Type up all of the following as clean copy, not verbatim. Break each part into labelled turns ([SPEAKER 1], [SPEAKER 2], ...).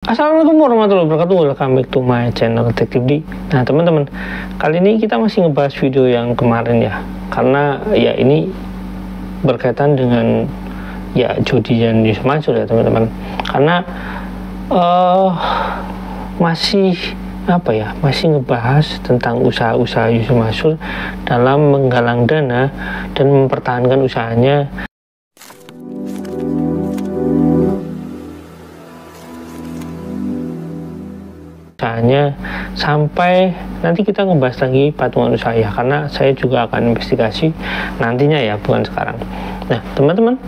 [SPEAKER 1] Assalamualaikum warahmatullahi wabarakatuh. Welcome back to my channel Detektif D. Nah teman-teman, kali ini kita masih ngebahas video yang kemarin ya, karena ya ini berkaitan dengan ya Jody dan Yusuf Mansur ya teman-teman. Karena masih masih ngebahas tentang usaha-usaha Yusuf Mansur dalam menggalang dana dan mempertahankan usahanya sampai nanti kita ngebahas lagi patungan usaha ya, karena saya juga akan investigasi nantinya ya, bukan sekarang. Nah teman-teman,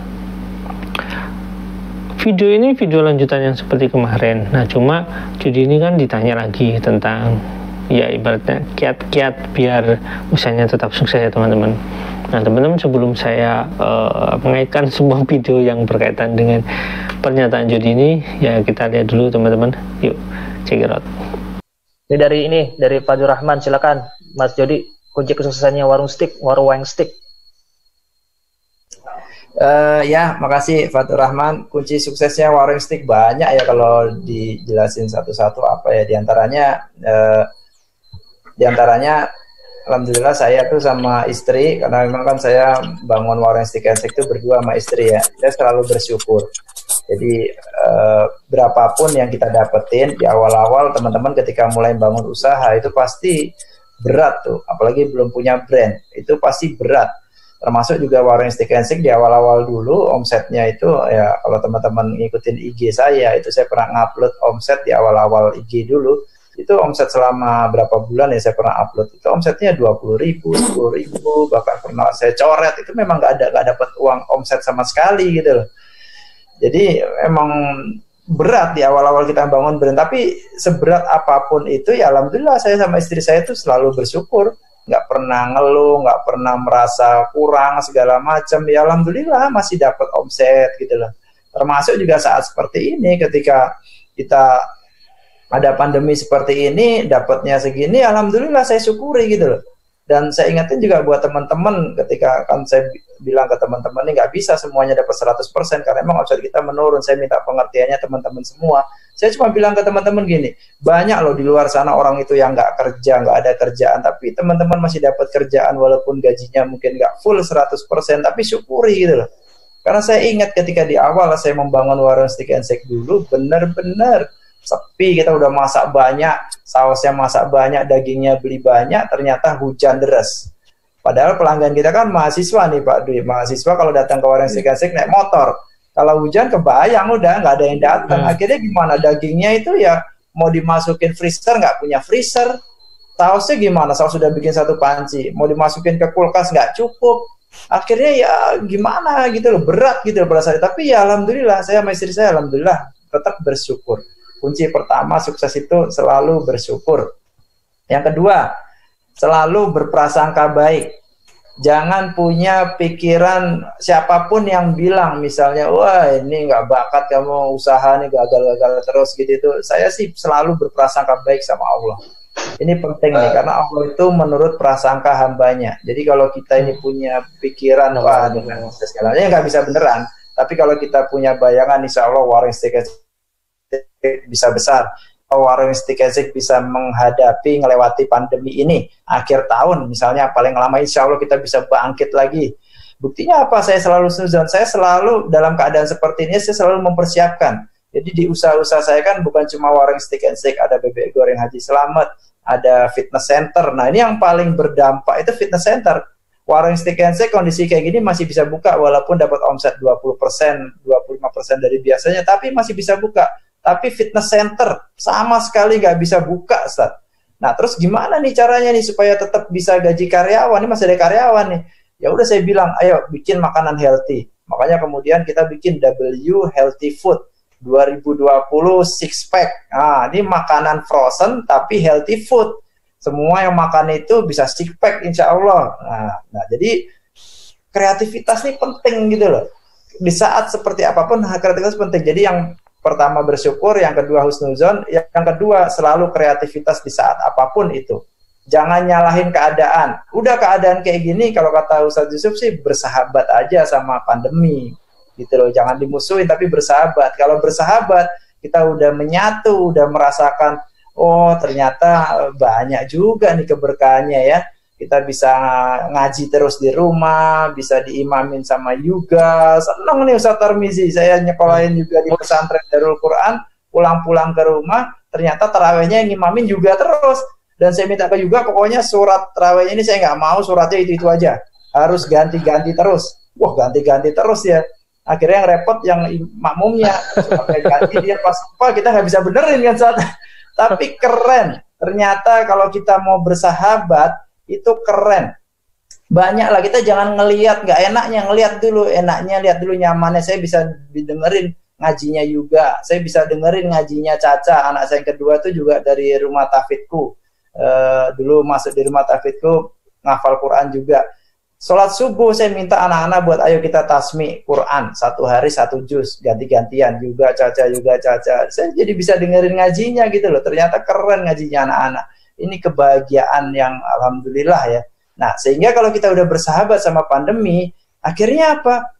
[SPEAKER 1] video ini video lanjutan yang seperti kemarin. Nah cuma jadi ini kan ditanya lagi tentang ya ibaratnya kiat-kiat biar usahanya tetap sukses ya teman-teman. Nah teman-teman, sebelum saya mengaitkan sebuah video yang berkaitan dengan pernyataan Jody ini, ya kita lihat dulu teman-teman. Yuk, check it out.
[SPEAKER 2] Ini dari Fadil Rahman, silakan Mas Jody, kunci kesuksesannya warung stick.
[SPEAKER 3] Ya, makasih Fatur Rahman. Kunci suksesnya warung stick banyak ya kalau dijelasin satu-satu apa ya. Diantaranya alhamdulillah saya tuh sama istri, karena memang kan saya bangun warung stick and stick itu berdua sama istri ya. Saya selalu bersyukur. Jadi berapapun yang kita dapetin di awal-awal, teman-teman ketika mulai bangun usaha itu pasti berat tuh, apalagi belum punya brand, itu pasti berat. Termasuk juga warung stick and stick di awal-awal dulu, omsetnya itu ya, kalau teman-teman ngikutin IG saya, itu saya pernah ngupload omset di awal-awal IG dulu, itu omset selama berapa bulan ya saya pernah upload, itu omsetnya 20.000, 10.000, bahkan pernah saya coret, itu memang nggak dapat uang omset sama sekali gitu loh. Jadi emang berat di awal-awal kita bangun brand, tapi seberat apapun itu ya alhamdulillah saya sama istri saya itu selalu bersyukur, nggak pernah ngeluh, nggak pernah merasa kurang segala macam, ya alhamdulillah masih dapat omset gitu loh. Termasuk juga saat seperti ini, ketika kita ada pandemi seperti ini, dapatnya segini, alhamdulillah saya syukuri gitu loh. Dan saya ingatin juga buat teman-teman, ketika kan saya bilang ke teman-teman ini nggak bisa semuanya dapat 100% karena emang omset kita menurun. Saya minta pengertiannya teman-teman semua. Saya cuma bilang ke teman-teman gini, banyak loh di luar sana orang itu yang nggak kerja, nggak ada kerjaan, tapi teman-teman masih dapat kerjaan walaupun gajinya mungkin nggak full 100%, tapi syukuri gitu loh. Karena saya ingat ketika di awal saya membangun warung stick and shake dulu, benar-benar sepi, kita udah masak banyak, sausnya masak banyak, dagingnya beli banyak, ternyata hujan deras. Padahal pelanggan kita kan mahasiswa nih Pak Dwi, mahasiswa kalau datang ke warung stick and shake naik motor, kalau hujan kebayang udah nggak ada yang datang. Akhirnya gimana, dagingnya itu ya mau dimasukin freezer nggak punya freezer, sausnya gimana, saus sudah bikin satu panci, mau dimasukin ke kulkas nggak cukup. Akhirnya ya gimana gitu loh, berat gitu loh pada saat itu. Tapi ya alhamdulillah, saya sama istri saya alhamdulillah tetap bersyukur. Kunci pertama sukses itu selalu bersyukur. Yang kedua, selalu berprasangka baik. Jangan punya pikiran siapapun yang bilang misalnya, wah ini nggak bakat kamu usaha nih, gagal-gagal terus gitu. Saya sih selalu berprasangka baik sama Allah. Ini penting nih, karena Allah itu menurut prasangka hambanya. Jadi kalau kita ini punya pikiran, wah dengan segalanya nggak bisa beneran. Tapi kalau kita punya bayangan, insya Allah warung stick bisa besar, warung stick and shake bisa menghadapi, ngelewati pandemi ini, akhir tahun misalnya paling lama insya Allah kita bisa bangkit lagi. Buktinya apa? Saya selalu suzon, saya selalu dalam keadaan seperti ini, saya selalu mempersiapkan. Jadi di usaha-usaha saya kan bukan cuma warung stick and shake, ada bebek goreng Haji Slamet, ada fitness center. Nah ini yang paling berdampak itu fitness center. Warung stick and shake kondisi kayak gini masih bisa buka walaupun dapat omset 20%, 25% dari biasanya, tapi masih bisa buka. Tapi fitness center sama sekali nggak bisa buka, Ustaz. Nah, terus gimana nih caranya nih supaya tetap bisa gaji karyawan? Ini masih ada karyawan nih. Ya udah saya bilang, ayo bikin makanan healthy. Makanya kemudian kita bikin W Healthy Food 2020 six pack. Nah, ini makanan frozen tapi healthy food. Semua yang makan itu bisa six pack insya Allah. Nah, jadi kreativitas ini penting gitu loh. Di saat seperti apapun kreativitas penting. Jadi yang pertama bersyukur, yang kedua husnuzon, yang kedua selalu kreativitas di saat apapun itu. Jangan nyalahin keadaan. Udah keadaan kayak gini, kalau kata Ustadz Yusuf sih bersahabat aja sama pandemi. Gitu loh, jangan dimusuhin tapi bersahabat. Kalau bersahabat, kita udah menyatu, udah merasakan, oh ternyata banyak juga nih keberkahannya ya. Kita bisa ngaji terus di rumah, bisa diimamin sama juga. Seneng nih Ustaz Tarmizi, saya nyekolahin juga di pesantren Darul Quran, pulang-pulang ke rumah, ternyata tarawehnya yang ngimamin juga terus. Dan saya minta ke juga, pokoknya surat tarawehnya ini saya nggak mau suratnya itu aja, harus ganti-ganti terus. Wah, ganti-ganti terus ya. Akhirnya yang repot yang makmumnya, suratnya ganti, dia pas lupa, kita nggak bisa benerin kan saat. Tapi keren, ternyata kalau kita mau bersahabat, itu keren. Banyak lah, kita jangan ngelihat nggak enaknya, ngelihat dulu enaknya, lihat dulu nyamannya. Saya bisa dengerin ngajinya juga, saya bisa dengerin ngajinya Caca, anak saya yang kedua itu juga dari rumah tahfidku. Dulu masuk di rumah tahfidku, ngafal Quran juga. Sholat subuh saya minta anak-anak buat ayo kita tasmi Quran, 1 hari 1 juz, ganti-gantian juga Caca juga Caca. Saya jadi bisa dengerin ngajinya gitu loh. Ternyata keren ngajinya anak-anak. Ini kebahagiaan yang alhamdulillah ya. Nah, sehingga kalau kita udah bersahabat sama pandemi, akhirnya apa?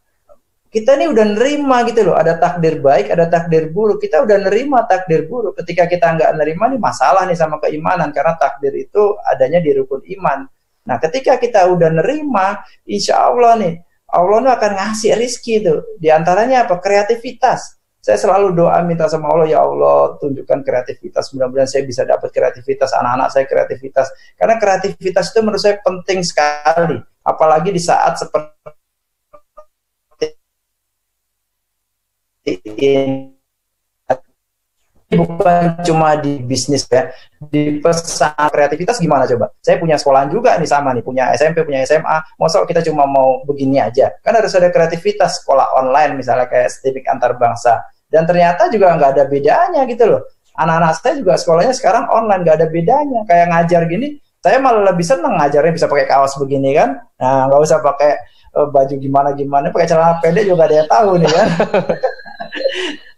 [SPEAKER 3] Kita ini udah nerima gitu loh. Ada takdir baik, ada takdir buruk. Kita udah nerima takdir buruk. Ketika kita nggak nerima nih masalah nih sama keimanan, karena takdir itu adanya di rukun iman. Nah, ketika kita udah nerima, insya Allah nih, Allah akan ngasih rizki itu. Di antaranya apa? Kreativitas. Saya selalu doa minta sama Allah, ya Allah tunjukkan kreativitas. Mudah-mudahan saya bisa dapat kreativitas, anak-anak saya kreativitas. Karena kreativitas itu menurut saya penting sekali. Apalagi di saat seperti ini. Bukan cuma di bisnis ya, di pesan kreativitas gimana coba? Saya punya sekolahan juga nih sama nih, punya SMP, punya SMA. Masa kita cuma mau begini aja? Kan harus ada kreativitas, sekolah online misalnya kayak STIMIK antar bangsa. Dan ternyata juga nggak ada bedanya gitu loh. Anak-anak saya juga sekolahnya sekarang online, nggak ada bedanya. Kayak ngajar gini, saya malah lebih seneng ngajarnya bisa pakai kaos begini kan. Nah, nggak usah pakai baju gimana-gimana, pakai celana pendek juga ada yang tahu nih kan.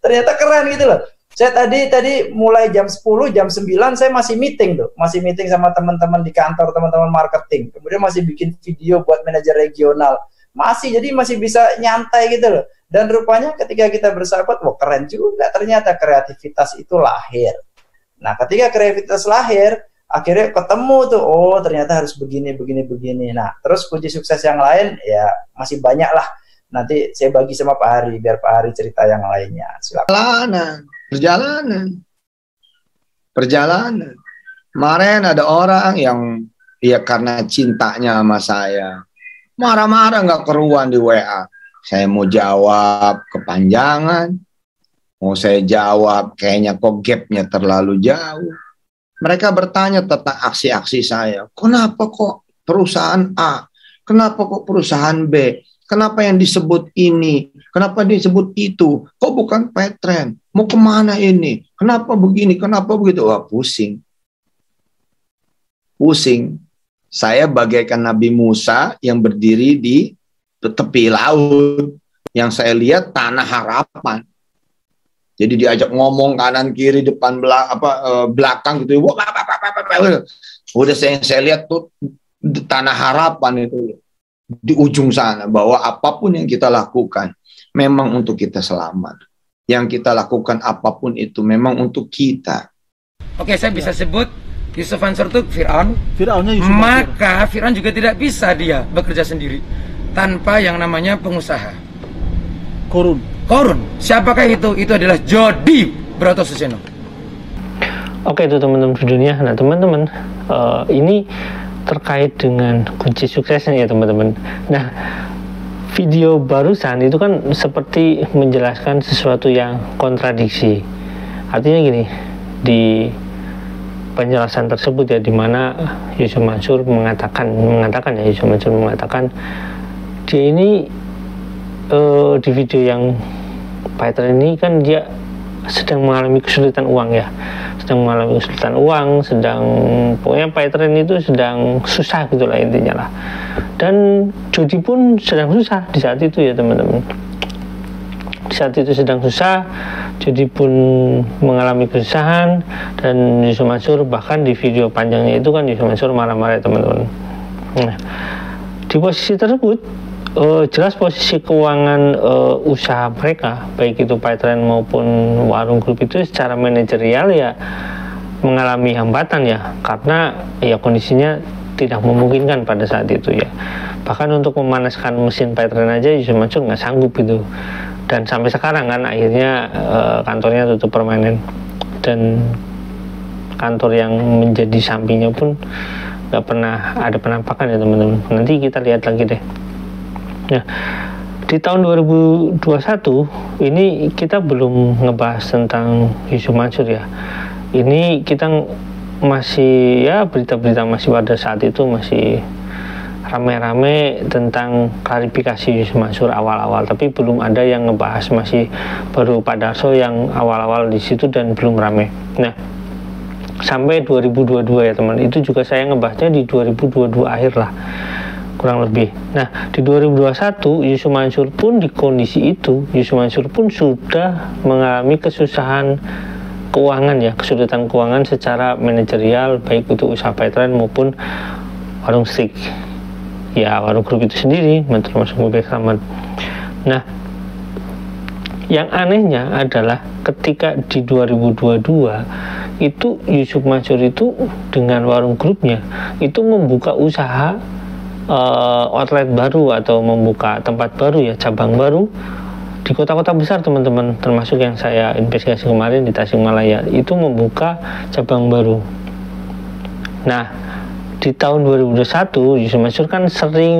[SPEAKER 3] Ternyata keren gitu loh. Saya tadi mulai jam 10, jam 9 saya masih meeting tuh. Masih meeting sama teman-teman di kantor, teman-teman marketing. Kemudian masih bikin video buat manajer regional. Jadi masih bisa nyantai gitu loh. Dan rupanya ketika kita bersahabat, wah keren juga. Ternyata kreativitas itu lahir. Nah, ketika kreativitas lahir, akhirnya ketemu tuh, oh ternyata harus begini. Nah, terus kunci sukses yang lain, ya masih banyak lah. Nanti saya bagi sama Pak Hari, biar Pak Hari cerita yang lainnya. Silakan.
[SPEAKER 4] Perjalanan. Kemarin ada orang yang ya karena cintanya sama saya marah-marah nggak keruan di WA. Saya mau jawab kepanjangan, mau saya jawab kayaknya kok gapnya terlalu jauh. Mereka bertanya tentang aksi-aksi saya. Kenapa kok perusahaan A? Kenapa kok perusahaan B? Kenapa yang disebut ini? Kenapa disebut itu? Kok bukan Petren? Mau kemana ini? Kenapa begini? Kenapa begitu? Wah, pusing. Saya bagaikan Nabi Musa yang berdiri di tepi laut. Yang saya lihat tanah harapan. Jadi diajak ngomong kanan kiri depan belakang gitu. Udah saya lihat tuh tanah harapan itu di ujung sana, bahwa apapun yang kita lakukan memang untuk kita selamat. Yang kita lakukan apapun itu memang untuk kita.
[SPEAKER 5] Oke, saya bisa sebut Yusuf Mansur itu Fir'aun. Maka Fir'aun juga tidak bisa dia bekerja sendiri tanpa yang namanya pengusaha. Korun. Siapakah itu? Itu adalah Jody Bratosuseno.
[SPEAKER 1] Oke, itu teman-teman videonya. Nah, teman-teman, ini terkait dengan kunci suksesnya ya teman-teman. Nah, video barusan itu kan seperti menjelaskan sesuatu yang kontradiksi. Artinya gini, di penjelasan tersebut ya, dimana Yusuf Mansur mengatakan dia ini di video yang Peter ini kan dia sedang mengalami kesulitan uang ya, pokoknya Petren itu sedang susah gitulah intinya lah. Dan Jody pun sedang susah di saat itu ya teman-teman. Di saat itu sedang susah, Jody pun mengalami kesusahan, dan Yusuf Mansur bahkan di video panjangnya itu kan Yusuf Mansur marah-marah ya teman-teman. Nah, di posisi tersebut jelas posisi keuangan usaha mereka, baik itu Pipeline maupun Warung Group itu secara manajerial ya mengalami hambatan ya, karena ya kondisinya tidak memungkinkan pada saat itu ya. Bahkan untuk memanaskan mesin Pipeline aja Yusuf Mansur nggak sanggup gitu. Dan sampai sekarang kan akhirnya kantornya tutup permanen, dan kantor yang menjadi sampingnya pun nggak pernah ada penampakan ya teman-teman. Nanti kita lihat lagi deh. Nah, di tahun 2021 ini kita belum ngebahas tentang Yusuf Mansur ya. Ini kita masih ya berita-berita masih pada saat itu masih rame-rame tentang klarifikasi Yusuf Mansur awal-awal, tapi belum ada yang ngebahas, masih baru Pak Darso yang awal-awal di situ dan belum rame. Nah, sampai 2022 ya teman, itu juga saya ngebahasnya di 2022 akhir lah kurang lebih. Nah, di 2021 Yusuf Mansur pun di kondisi itu, Yusuf Mansur pun sudah mengalami kesusahan keuangan ya, kesulitan keuangan secara manajerial, baik itu usaha Pipeline maupun Warung Steak ya, Warung Group itu sendiri termasuk mobil selamat. Nah, yang anehnya adalah ketika di 2022 itu Yusuf Mansur itu dengan Warung Groupnya itu membuka usaha outlet baru atau membuka tempat baru ya, cabang baru di kota-kota besar teman-teman, termasuk yang saya investigasi kemarin di Tasikmalaya itu membuka cabang baru. Nah, di tahun 2021 Yusuf Mansur kan sering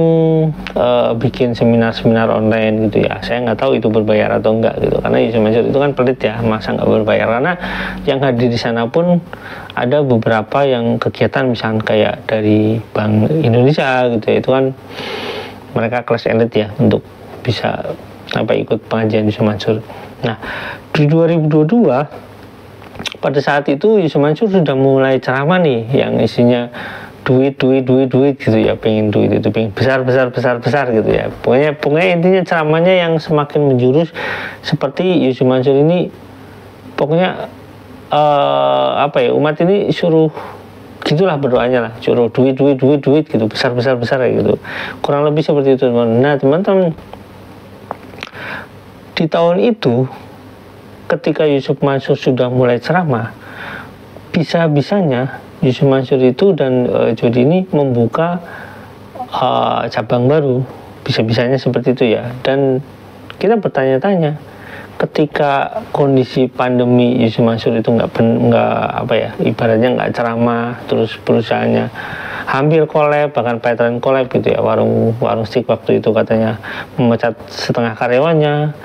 [SPEAKER 1] bikin seminar-seminar online gitu ya. Saya nggak tahu itu berbayar atau enggak gitu, karena Yusuf Mansur itu kan pelit ya, masa nggak berbayar, karena yang hadir di sana pun ada beberapa yang kegiatan misalnya kayak dari Bank Indonesia gitu ya, itu kan mereka kelas elit ya untuk bisa ikut pengajian Yusuf Mansur. Nah, di 2022 pada saat itu Yusuf Mansur sudah mulai ceramah nih yang isinya duit gitu ya, pengen duit itu pengen besar gitu ya. Pokoknya intinya ceramahnya yang semakin menjurus, seperti Yusuf Mansur ini pokoknya umat ini suruh gitulah berdoanya lah, suruh duit gitu, besar gitu, kurang lebih seperti itu teman. Nah teman-teman, di tahun itu ketika Yusuf Mansur sudah mulai ceramah, bisa-bisanya Yusuf Mansur itu dan Jody ini membuka cabang baru, bisa-bisanya seperti itu ya. Dan kita bertanya-tanya, ketika kondisi pandemi Yusuf Mansur itu ibaratnya nggak ceramah, terus perusahaannya hampir kolab, bahkan Pipeline kolab gitu ya, warung steak waktu itu katanya memecat setengah karyawannya.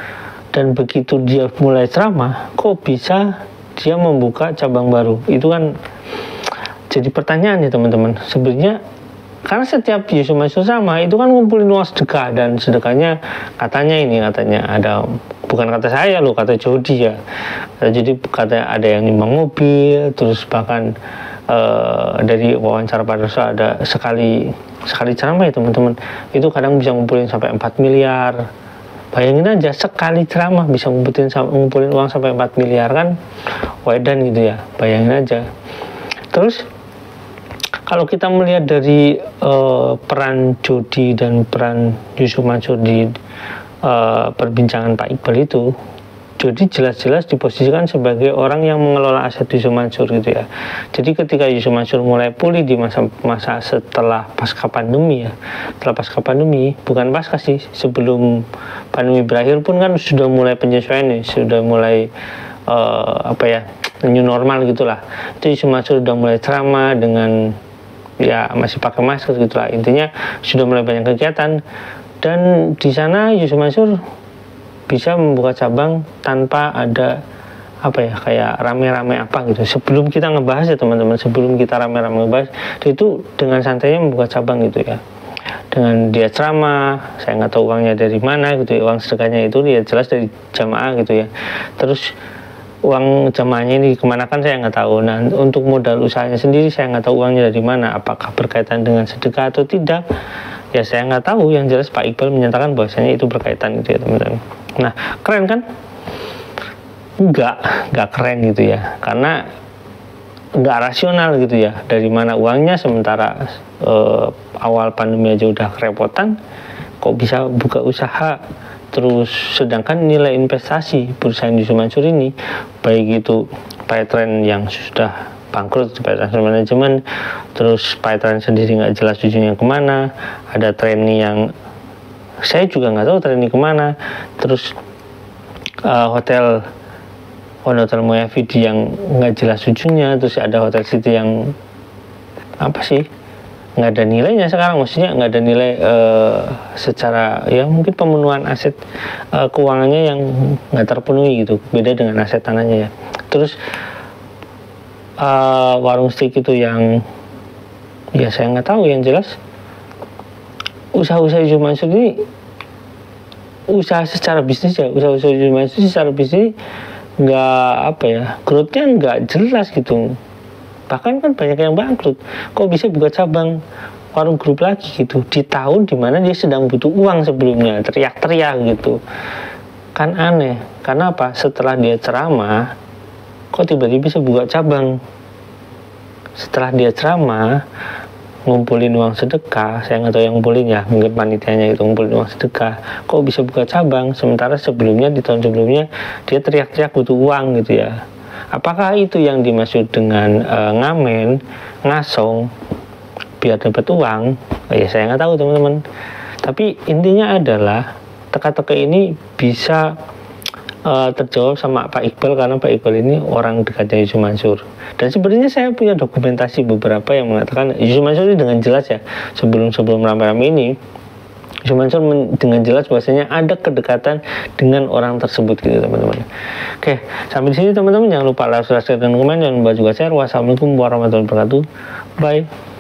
[SPEAKER 1] Dan begitu dia mulai ceramah, kok bisa dia membuka cabang baru? Itu kan jadi pertanyaan ya teman-teman. Sebenarnya karena setiap Yusuf Mansur sama itu kan ngumpulin uang sedekah, dan sedekahnya katanya ada, bukan kata saya loh, kata Jody ya. Jadi katanya ada yang nimbang mobil, terus bahkan dari wawancara Pak Darso ada sekali ceramah ya teman-teman, itu kadang bisa ngumpulin sampai 4 miliar. Bayangin aja, sekali ceramah bisa ngumpulin uang sampai 4 miliar kan, wedan gitu ya, bayangin aja. Terus kalau kita melihat dari peran Jody dan peran Yusuf Mansur di perbincangan Pak Iqbal itu, Jody jelas-jelas diposisikan sebagai orang yang mengelola aset Yusuf Mansur gitu ya. Jadi ketika Yusuf Mansur mulai pulih di masa setelah pasca pandemi ya, bukan pasca sih, sebelum pandemi berakhir pun kan sudah mulai penyesuaian nih, sudah mulai new normal gitulah. Itu Yusuf Mansur sudah mulai ceramah dengan ya masih pakai masker gitulah, intinya sudah mulai banyak kegiatan. Dan di sana Yusuf Mansur bisa membuka cabang tanpa ada kayak rame-rame gitu. Sebelum kita ngebahas ya teman-teman, sebelum kita rame-rame ngebahas, itu dengan santainya membuka cabang gitu ya. Dengan dia ceramah, saya nggak tahu uangnya dari mana gitu ya, uang sedekahnya itu dia jelas dari jamaah gitu ya. Terus uang jamaahnya ini kemana kan saya nggak tahu. Nah, untuk modal usahanya sendiri saya nggak tahu uangnya dari mana, apakah berkaitan dengan sedekah atau tidak ya saya nggak tahu. Yang jelas Pak Iqbal menyatakan bahwasanya itu berkaitan gitu ya teman-teman. Nah, keren kan? Enggak keren gitu ya, karena enggak rasional gitu ya. Dari mana uangnya, sementara awal pandemi aja udah kerepotan, kok bisa buka usaha, terus sedangkan nilai investasi perusahaan Yusuf Mansur ini, baik itu Paytrend yang sudah bangkrut, Paytrend manajemen, terus Paytrend sendiri nggak jelas ujungnya kemana, ada trainee yang saya juga nggak tahu trainee kemana, terus hotel Moyavidi yang nggak jelas ujungnya, terus ada Hotel City yang apa sih, nggak ada nilainya sekarang, maksudnya nggak ada nilai secara ya mungkin pemenuhan aset keuangannya yang nggak terpenuhi gitu, beda dengan aset tanahnya ya. Terus warung steak itu yang ya saya nggak tahu, yang jelas usaha-usaha Yusuf Mansur ini usaha secara bisnis ya, usaha-usaha Yusuf Mansur secara bisnis nggak apa ya, growth-nya nggak jelas gitu. Bahkan kan banyak yang bangkrut, kok bisa buka cabang warung grup lagi gitu di tahun dimana dia sedang butuh uang sebelumnya, teriak-teriak gitu kan, aneh. Karena apa, setelah dia ceramah kok tiba-tiba bisa buka cabang, setelah dia ceramah ngumpulin uang sedekah, saya nggak tahu yang ngumpulin ya, mungkin panitianya itu ngumpulin uang sedekah, kok bisa buka cabang, sementara sebelumnya di tahun sebelumnya dia teriak-teriak butuh uang gitu ya. Apakah itu yang dimaksud dengan ngamen, ngasong, biar dapat uang? Ya saya nggak tahu teman-teman. Tapi intinya adalah teka-teki ini bisa terjawab sama Pak Iqbal, karena Pak Iqbal ini orang dekatnya Yusuf Mansur. Dan sebenarnya saya punya dokumentasi beberapa yang mengatakan Yusuf Mansur ini dengan jelas ya, sebelum rame-rame ini Yusuf Mansur dengan jelas bahwasanya ada kedekatan dengan orang tersebut gitu teman-teman. Oke, sampai di sini teman-teman, jangan lupa like, subscribe, dan komen, dan lupa juga share. Wassalamualaikum warahmatullahi wabarakatuh. Bye.